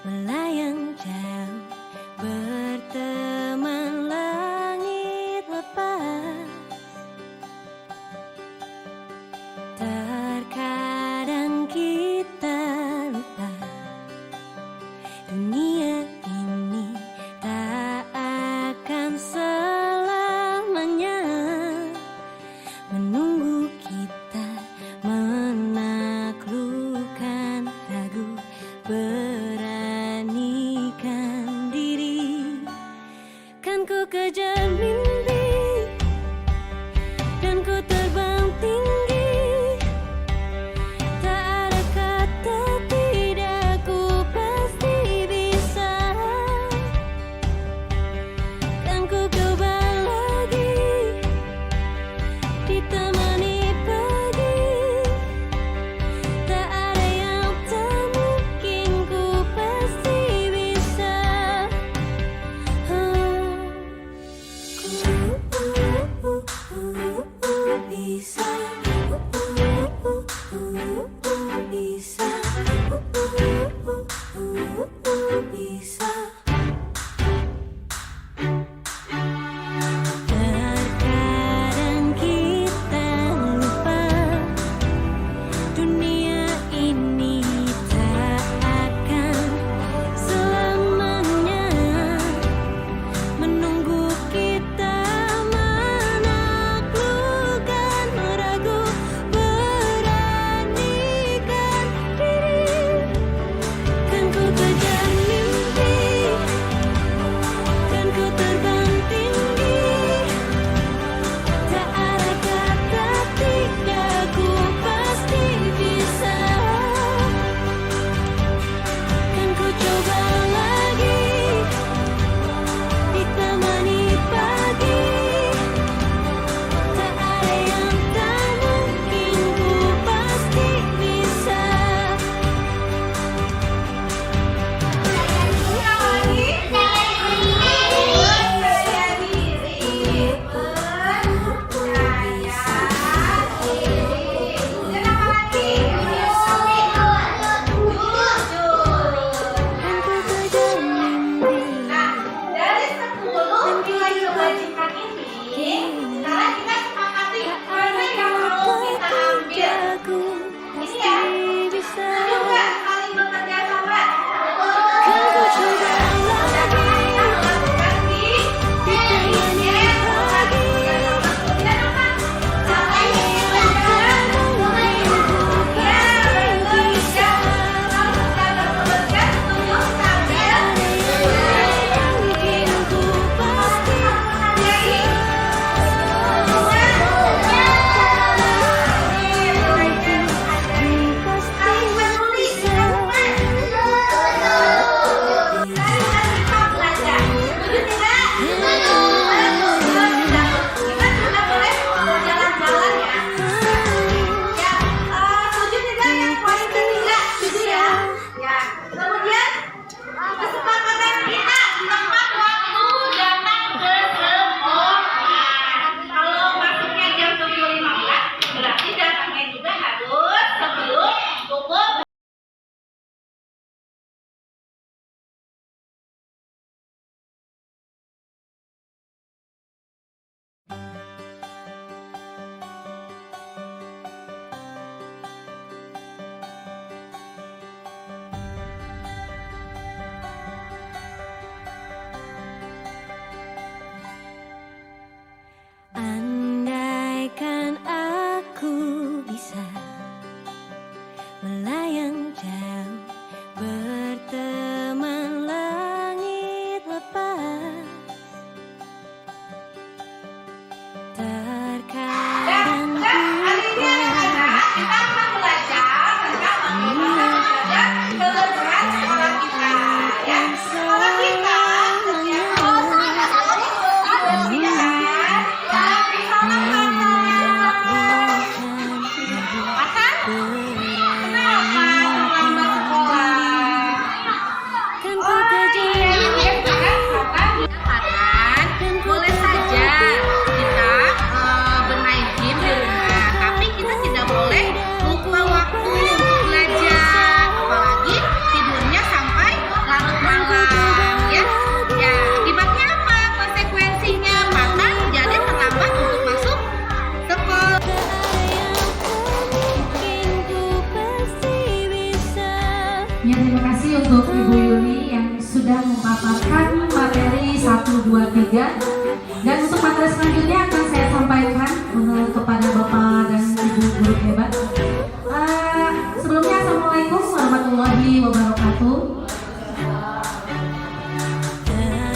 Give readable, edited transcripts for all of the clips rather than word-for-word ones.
melayang jauh, berteman langit lepas. Terkadang kita lupa, dunia ini tak akan selamanya menunggu kita menaklukkan ragu, beranikan diri. Kan ku kejar mimpi dan ku terbang tinggi, tak ada kata tidak, ku pasti bisa. Kan ku coba lagi, ditemani pagi, tak ada yang tak mungkin, ku terima kasih untuk Ibu Yuli yang sudah memaparkan materi 1, 2, 3. Dan untuk materi selanjutnya akan saya sampaikan kepada Bapak dan Ibu guru hebat. Sebelumnya Assalamualaikum warahmatullahi wabarakatuh.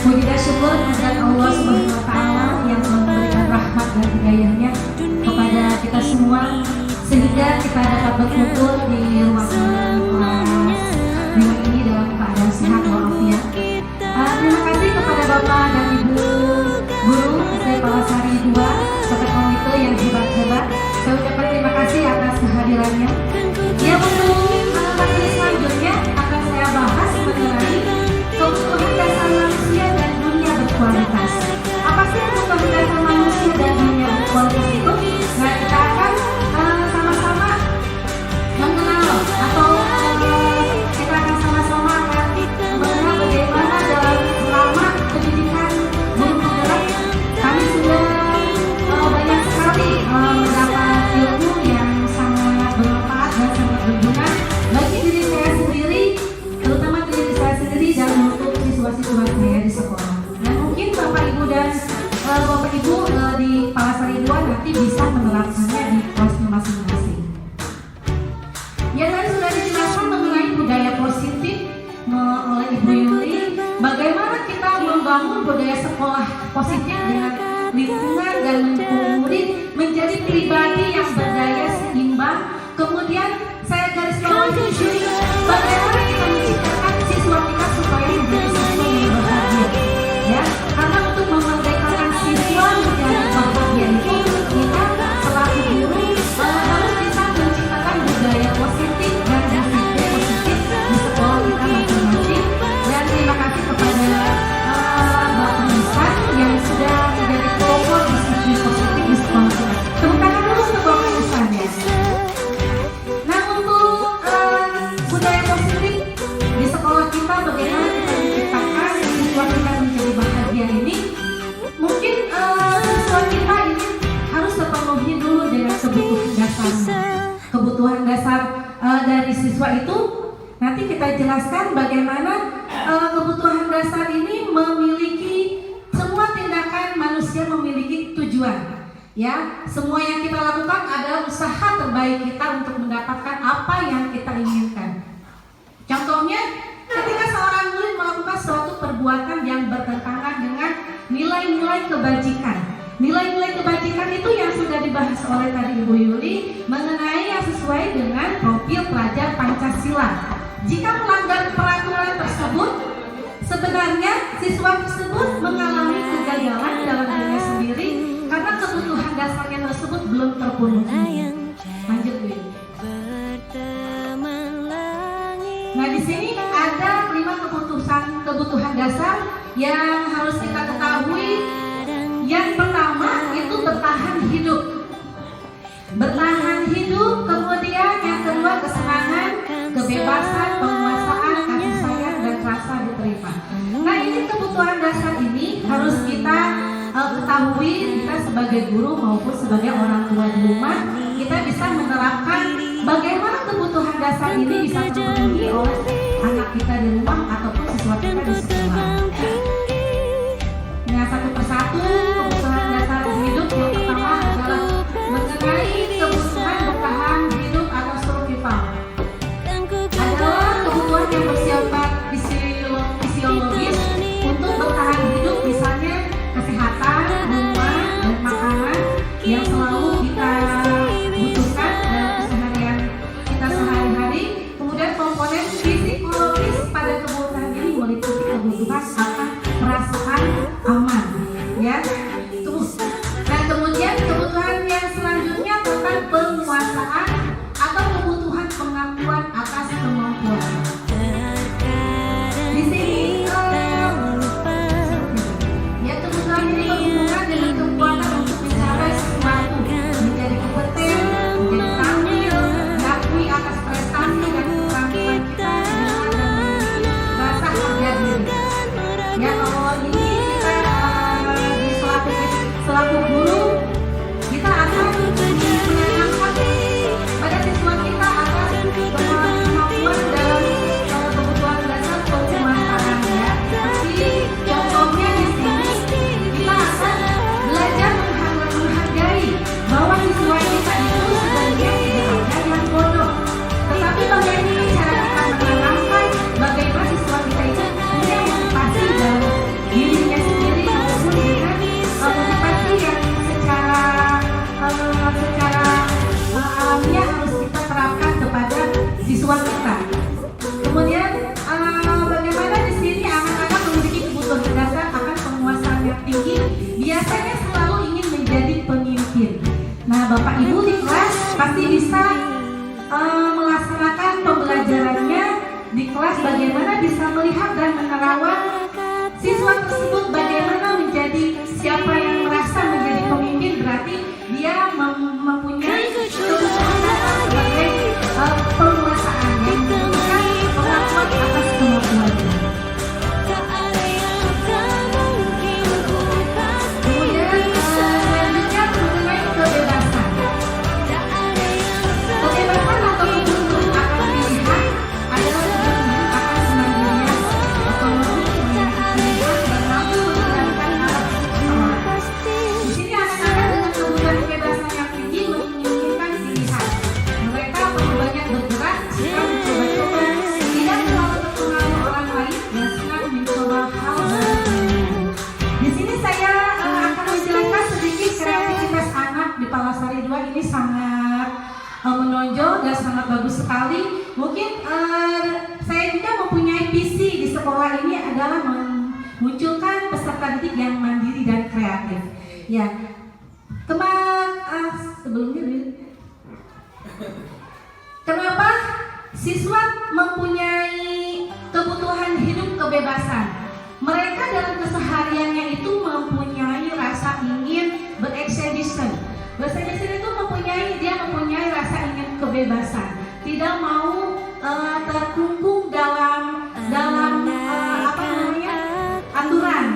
Puji dan syukur kepada Allah Subhanahu wa Ta'ala yang memberikan rahmat dan hidayahnya kepada kita semua sehingga kita dapat berkumpul di ruangan kelas ini dalam keadaan sehat walafiat. Terima kasih kepada Bapak dan Ibu guru dari Palasari 2 serta komite yang hebat-hebat. Saya ucapkan terima kasih atas kehadirannya. Ya, untuk materi selanjutnya akan saya bahas mengenai kebutuhan dasar manusia dan dunia berkualitas. Apa sih kebutuhan dasar manusia dan dunia berkualitas itu? Nah, kita akan sama-sama mengenal atau kita akan sama-sama mengenal bagaimana dalam selama pendidikan guru penggerak kami sudah banyak sekali mendapat ilmu yang sangat bermanfaat dan sangat berguna bagi diri saya sendiri, terutama diri saya sendiri dan untuk siswa-siswa saya di sekolah. Dan mungkin Bapak Ibu dan Bapak Ibu di Palasari 2 nanti bisa menerapkannya di kelasnya masing-masing. Ya, tadi sudah dijelaskan mengenai budaya positif oleh Ibu Yuli. Bagaimana kita membangun budaya sekolah positif dengan lingkungan dan mendukung murid menjadi pribadi yang berdaya seimbang. Kemudian saya garis bawahi di sini bagaimana kita menciptakan siswa kita supaya menjadi siswa yang bahagia. Ya, karena untuk memerdekakan siswa menjadi bahagia itu kita selaku guru harus bisa menciptakan budaya positif dan disiplin positif di sekolah kita masing-masing. Dan terima kasih kepada Bapak Ustaz yang sudah menjadi pelopor disiplin positif di sekolah kita. Tepuk tangan dulu untuk Bapak Ustaz ya. Nah, untuk budaya positif di sekolah kita, bagaimana kita menciptakan siswa kita menjadi bahagia ini, mungkin siswa kita ini harus terpenuhi dulu dengan kebutuhan dasar. Kebutuhan dasar dari siswa itu nanti kita jelaskan bagaimana kebutuhan dasar ini memiliki semua tindakan manusia memiliki tujuan. Ya, semua yang kita lakukan adalah usaha terbaik kita untuk mendapatkan apa yang kita inginkan. Contohnya, ketika seorang murid melakukan suatu perbuatan yang bertentangan dengan nilai-nilai kebajikan. Nilai-nilai kebajikan itu yang sudah dibahas oleh tadi Ibu Yuli mengenai yang sesuai dengan profil pelajar Pancasila. Jika melanggar peraturan tersebut, sebenarnya siswa tersebut mengalami kegagalan dalam dirinya sendiri karena kebutuhan dasarnya tersebut belum terpenuhi. Lanjut, Bu. Nah, di sini ada 5 kebutuhan dasar yang harus kita ketahui. Yang pertama itu bertahan hidup. Bertahan hidup, kemudian yang kedua kesenangan, kebebasan, penguasaan, kasih sayang, dan rasa diterima. Nah, ini kebutuhan dasar ini harus kita ketahui, kita sebagai guru maupun sebagai orang tua di rumah, kita bisa menerapkan bagaimana kebutuhan dasar ini bisa terpenuhi oleh anak kita di rumah ataupun siswa kita di sekolah. Nah, satu persatu kebutuhan dasar hidup yang pertama adalah mengenai kebutuhan bertahan hidup atau survival. Adalah kebutuhan yang bersifat fisiologis untuk bertahan hidup, misalnya kesehatan, rumah, dan makanan yang selalu kita butuhkan dalam keseharian kita sehari-hari. Kemudian komponen fisik kelas bagaimana bisa melihat dan menerawang siswa tersebut bagaimana menjadi siapa yang merasa menjadi pemimpin, berarti dia mempunyai kebutuhan sebagai penguasaan yang membutuhkan pengakuan atas kemampuannya. Kemudian selanjutnya mengenai kebebasan. Kebebasan atau kebutuhan akan dilihat adalah kebutuhan akan semandirian, otonomi, memiliki pilihan dan mampu menjalankan hak seseorang. Di sini anak-anak dengan kebutuhan kebebasan yang tinggi menginginkan pilihan. Mereka perlu banyak bergerak, suka mencoba-coba, tidak terlalu terpengaruh orang lain, dan senang mencoba hal baru. Di sini saya akan menjelaskan sedikit kreativitas anak di Palasari 2 ini sangat menonjol dan sangat bagus sekali. Mungkin saya juga mempunyai visi di sekolah ini adalah memunculkan peserta didik yang mandiri dan kreatif. Ya, sebelumnya kenapa siswa mempunyai kebutuhan hidup kebebasan? Mereka dalam kesehariannya itu mempunyai rasa ingin bereksibisi. Bereksibisi itu dia mempunyai rasa ingin kebebasan, tidak mau terkungkung dalam aturan,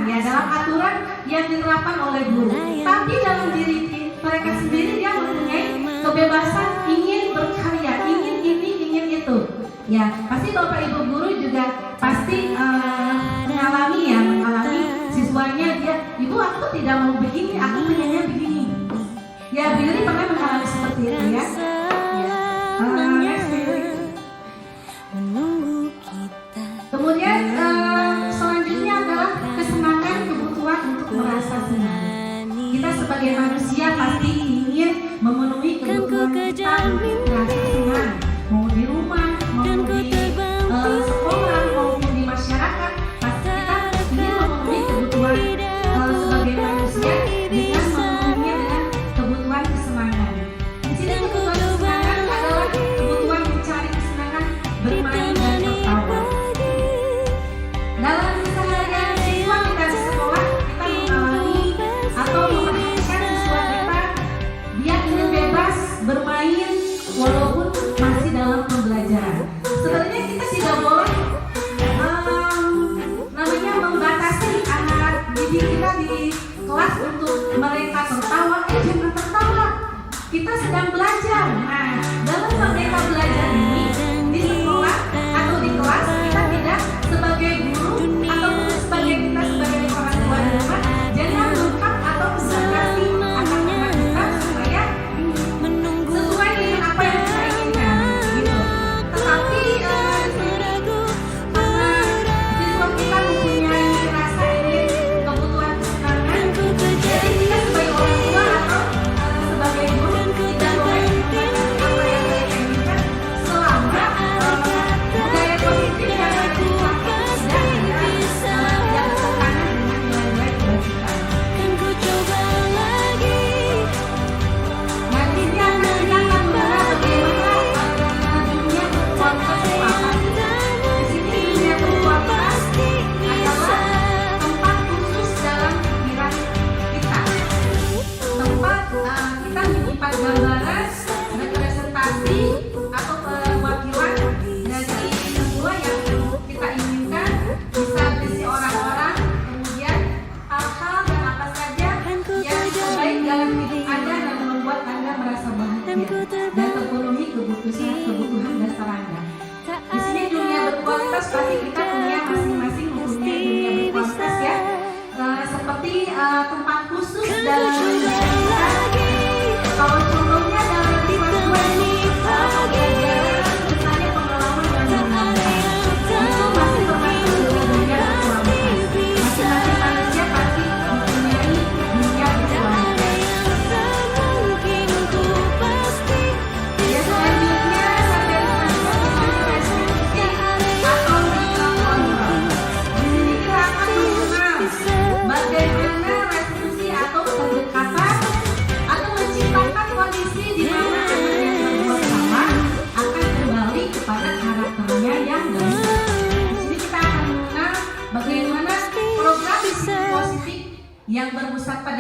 ya, dalam aturan yang diterapkan oleh guru. Tapi dalam diri mereka sendiri dia mempunyai kebebasan ingin berkarya, ingin ini, ingin itu. Ya, pasti Bapak Ibu guru juga pasti mengalami siswanya dia, ibu aku tidak mau begini, aku pengennya begini. Ya, Bu Yuri pernah mengalami seperti itu ya. Kemudian selanjutnya adalah kesenangan, kebutuhan untuk merasa senang. Kita sebagai manusia pasti ingin memenuhi kebutuhan kita untuk merasa senang. Mau di rumah, mau di sekolah, maupun di masyarakat, pasti kita ingin memenuhi kebutuhan sebagai manusia dengan memenuhinya dengan kebutuhan kesenangan. Di sini kebutuhan kesenangan adalah kebutuhan mencari kesenangan, bermain dan tertawa. Dalam keseharian siswa kita di sekolah, kita mengalami atau memperhatikan siswa kita, dia ingin bebas bermain walaupun masih dalam pembelajaran. Sebenarnya kita tidak boleh membatasi anak didik kita di kelas untuk mereka tertawa. Jangan tertawa, kita sedang belajar. Nah, dalam mereka belajar ini di sekolah atau di kelas, kita tidak sebagai guru ataupun sebagai kita sebagai orang tua di rumah jangan mengungkap atau membatasi anak-anak kita supaya sesuai dengan apa yang kita inginkan, gitu. Tetapi siswa kita mempunyai rasa ingin kebutuhan kesenangan, jadi kita sebagai orang tua atau sebagai guru tidak boleh membatasi apa yang mereka inginkan selama budaya positif yang diterapkan tidak ada yang bertentangan dengan nilai-nilai kebajikan. Nah, ini akan kita mengenal bagaimana dunia berkualitas itu apa sih? Di sini dunia berkualitas adalah tempat khusus dalam pikiran kita. Tempat kita menyimpan gambaran, representasi atau perwakilan dari semua yang kita inginkan, bisa berisi orang-orang, kemudian hal-hal dan apa saja yang terbaik dalam hidup Anda dan membuat Anda merasa bahagia dan terpenuhi kebutuhan dasar Anda. Di sini dunia berkualitas pasti kita punya masing-masing mempunyai dunia berkualitas ya. Seperti tempat khusus dalam hidup kita. Kalau contohnya dalam kelas 2 ini pembelajaran misalnya pengalaman dan pengalaman itu masih termasuk dalam dunia berkualitas. Masing-masing manusia pasti mempunyai dunia berkualitas. Ya, selanjutnya sampai dengan resolusi atau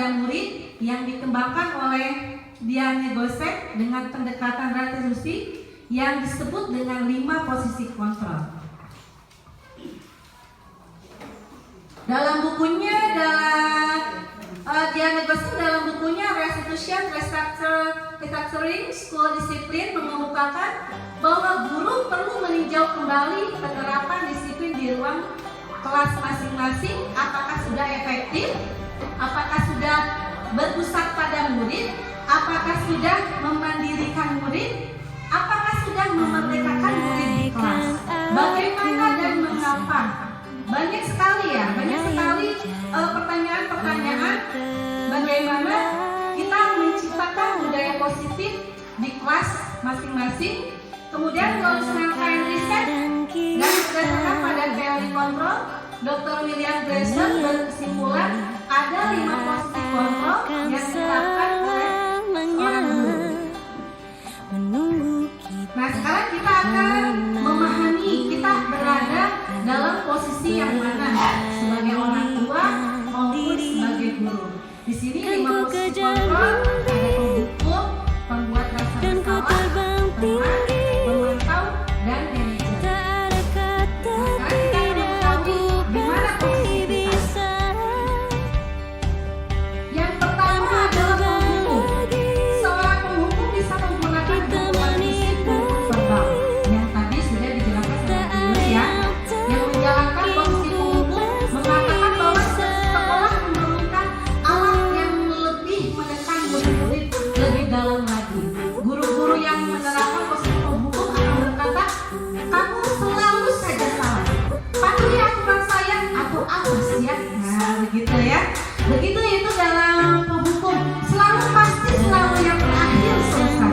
pada murid yang dikembangkan oleh Diane Gosek dengan pendekatan retribusi yang disebut dengan 5 posisi kontrol. Dalam bukunya, Diane Gosek dalam bukunya Restitution Restructuring School Discipline mengemukakan bahwa guru perlu meninjau kembali penerapan disiplin di ruang kelas masing-masing, apakah sudah efektif, apakah sudah berpusat pada murid, apakah sudah memandirikan murid, apakah sudah memerdekakan murid di kelas, bagaimana dan mengapa. Banyak sekali pertanyaan-pertanyaan bagaimana kita menciptakan budaya positif di kelas masing-masing. Kemudian melalui serangkaian riset dan berdasarkan pada teori kontrol, Dr. William Glasser berkesimpulan ada 5 posisi kontrol yang diterapkan oleh seorang guru. Nah, sekarang kita akan memahami kita berada dalam posisi yang mana, sebagai orang tua maupun sebagai guru. Di sini 5 posisi kontrol, ada pembuku, pembuat rasa bersalah, teman, pemantau, dan manajer. Nah, sekarang kita akan mengetahui di mana posisi kita. Yang pertama adalah penghukum. Seorang penghukum bisa menggunakan hukuman fisik maupun verbal. Yang tadi sudah dijelaskan sama guru ya. Yang menjalankan posisi penghukum mengatakan bahwa sekolah memerlukan alat yang lebih menekan murid-murid lebih dalam lagi. Guru-guru yang menerapkan posisi penghukum akan berkata, kamu selalu saja salah. Patuhi aturan saya atau awas ya. Nah, begitu ya. Begitu itu dalam penghukum. Selalu yang terakhir selesai.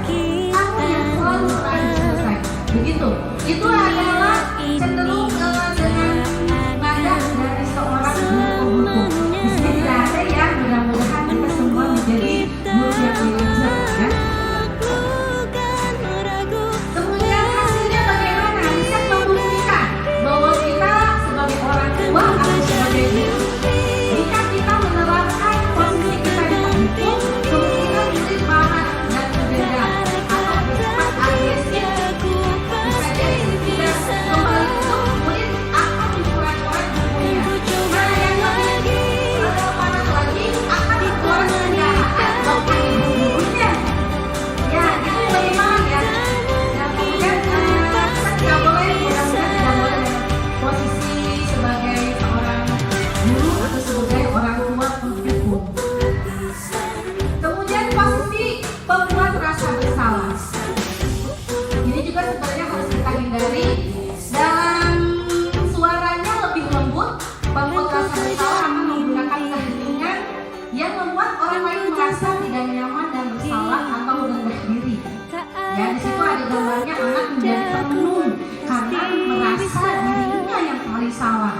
Kamu yang selalu terakhir selesai. Begitu. Itu adalah cenderung dengan nada dari seorang guru penghukum. Di sini tidak ada ya. Mudah-mudahan kita semua menjadi guru yang belajar ya. Kemudian hasilnya bagaimana? Riset membuktikan bahwa kita sebagai orang tua atau sebagai guru, jika kita menerapkan posisi kita di penghukum, kemungkinan murid marah dan berbeda atau bersifat agresif. Bisa jadi tidak kembali itu murid akan dicoret-coret bukunya. Nah, yang lebih parah lagi akan dicoret kendaraan bahkan ibu gurunya. Ya, itu bagaimana ya? Dan kemudian kita tidak boleh, mudah-mudahan tidak boleh posisi sebagai seorang guru atau sebagai orang tua penghukum. Kemudian posisi pembuat rasa bersalah. Ini juga sebenarnya harus kita hindari. Dalam suaranya lebih lembut, pembuat rasa bersalah akan menggunakan keheningan yang membuat orang lain merasa tidak nyaman dan bersalah atau rendah diri. Ya, di situ ada gambarnya anak menjadi pemenung karena merasa dirinya yang paling salah.